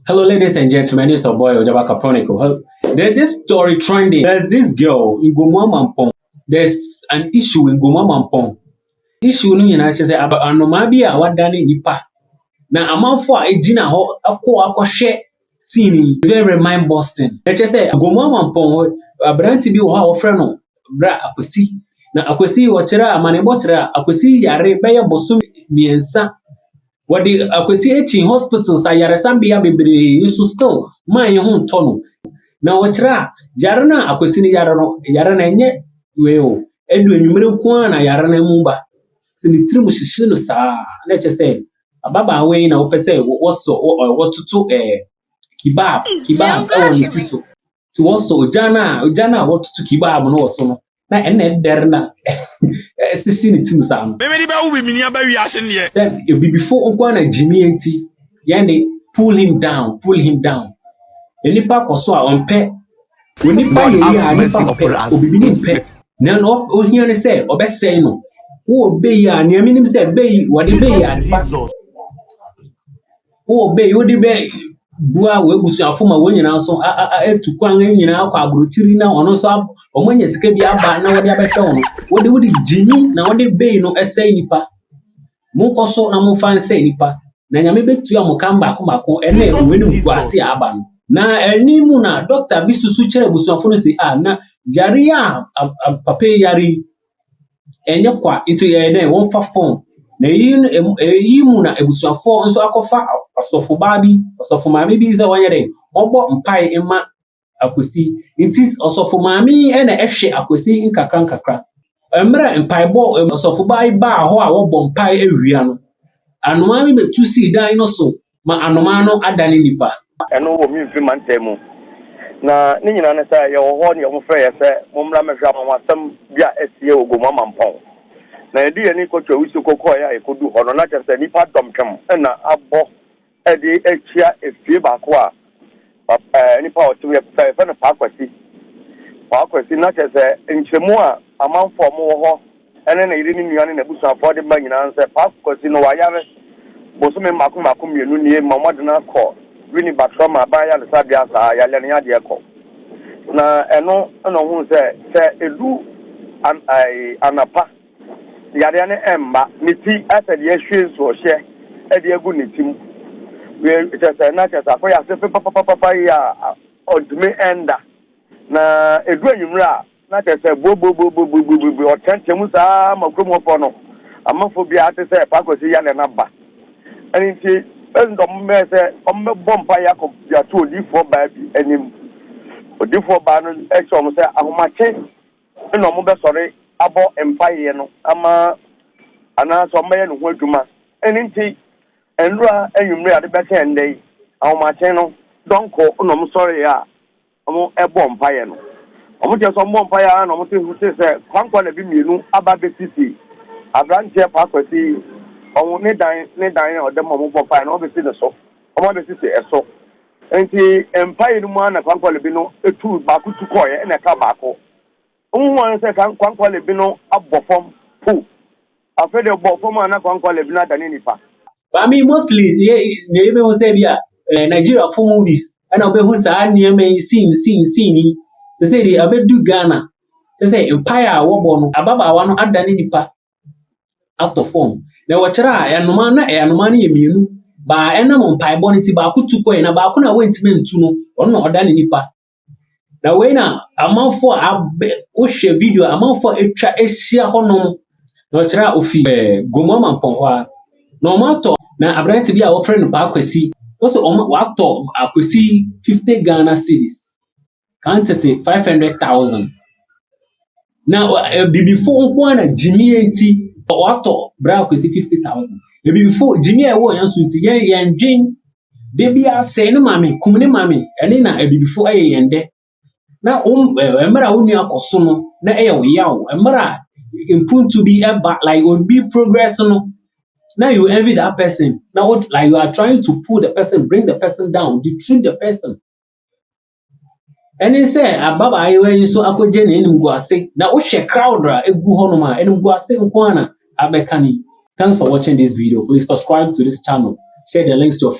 Hello, ladies and gentlemen. It's your boy Ojabaka Chronicle. There's this story trending. There's this girl in Gomua Mampong. There's an issue in Gomua Mampong. Issue no nyina kyerɛ sɛ anoma bi a wadane nipa na amanfo a egyina hɔ akɔhwɛ scene very mind busting. Ɛkyerɛ sɛ Gomua Mampong abranti bi wɔ hɔ a wɔfrɛ no bra akwasi. Na akwasi wɔkyerɛ amanebɔ kyerɛ a akwasi yare bɛyɛ bosom miɛnsa. What the akwasi hospitals ayaresambia bebree so still man ho ntɔ no na wɔkyerɛ yare na akwasi ni yare na enye we o edu enwumere nko na yare na mu ba se ni tirim hyehye no saa na kyerɛ sɛ ababa we na wopɛ sɛ wɔtoto kebab ɛwɔ ne ti so ti wɔso ojana wɔtoto kebab no wɔso no na ene der na especially ni tim saa no Maybe ba ubi mini aba wi ase ne said before unko na Jimmy enti yande pull him down enipa koso a onpe onipa ye ya nipa obibi ni mpe na no ohia ne say obesɛn no wo obey ya na minim say bey wode bey ya nipa wo obey wo de bey bua we busuafo ma wo nyina so etu kwan nyina akwa abrochiri na ono so omanya sika bi aba na wode abɛhwɛ ono wode Jimmy na wode bey no ɛsɛn nipa Munkoso na mufanse nipa na nyame betu ya mukamba akoma ene weni kwase aba no na enimu na doctor bisusu kyere busuafo no si na yare a papa yare enye kwa itu ye na wonfa phone na yimu na ebusuafo nso akofa asofo maami bi ze wonyere obo mpai ema akwasi ntis asofo maami ena ehwe akwasi nkakra Emre mpaibɔ asofo bai ba hɔ a wɔbɔ mpai awia no anoma mi betu si dan no so ma anoma no adane nipa ɛno wɔ mi mfi mantemu na ne nyina ne sɛ yɛwɔ hɔ ne yɛmfrɛ yɛ sɛ mommra mɛhwɛ amamasɛm bi a asie wɔ Gomua Mampong na yɛde yɛne kɔtwa wusu kɔkɔɔ yɛ a yɛkɔdu hɔ no na kyerɛ sɛ nipa dɔmtwem ɛna abɔ ɛde akyia efie baako a nipa a ɔte yɛfrɛ no Paakwasi na kyerɛ sɛ nkyɛmu a amanfo mo wɔ hɔ ene na yiri ni nuane na busuafo de ba nyina nse Paakwasi no wayare bosome mako mienu nie mamode na kɔ wini batroma ba ya le sabia sa ya le nya de kɔ na eno hu sɛ edu anapa yare ne emba ne ti asɛde ahwe nso hye ɛde agu ne tim we kyerɛ na kyerɛ sɛ ya se papa ya odme enda na edu anwumra na tese bo o tentemu saa makromo fo no amafo bia ate se Paakwasi ya le na ba ani nti ndom me se ommebɔ mpa yakob ya to odifo ba bi anim odifo ba no exom se ahomache na omo be sɔre abɔ mpa ye no ama ana so mɛyɛ no ho adwuma ani nti enra anwumre ade bɛka ndai ahomache no donko na omo sɔre ya omo ɛbɔ mpa ye no omo je so mo mpa ya na omo te hu se kwankwa na bi mienu aba betisi abrantie Paakwasi omo ne dan na odem mo bo pa na obesi ne so omo betisi eso enti mpa ye no mu na kwankwa le bi no etu baako tu koye na ka baako omo wan se kwankwa le bi no abofom pu afede bofom na kwankwa le bi na dane nipa but I mean mostly ne ebe ho say bia Nigeria for movies and obehu saa niema scene ni se di abedu Ghana se empire a wobo no ababa no adane nipa out of form na wɔkyerɛ anoma na yɛ mienu ba enam mpai bɔ ne ti ba kutu koyi na ba ko na wentime ntu no ɔno na ɔdane nipa na we na amanfo o hwɛ video amanfo etwa ehyia hɔnom na wɔkyerɛ ofi Gomua Mampong hɔ na ɔmatɔ na abrante bi a wɔfrɛ no Paakwasi also wɔatɔ akwasi 50 Ghana cedis quantity 500,000 now before nko na Jimmy enti wɔatɔ bra akwasi 50,000 before Jimmy ɛwɔ yan so nti yɛn dwen de bia sɛ no mame kum ne mame ɛne na before ɛyɛ yɛnde na emra woni akɔso no na ɛyɛ wo yaw emra impuntu bi eba like would be progress no now you envy that person now like you are trying to pull the person bring the person down detrude the person and he say ababa ayewe so akoje na enim guase na wo hwe crowd ra egu ho no ma enim guase nko ana abekani. Thanks for watching this video. Please subscribe to this channel, share the links to your friends.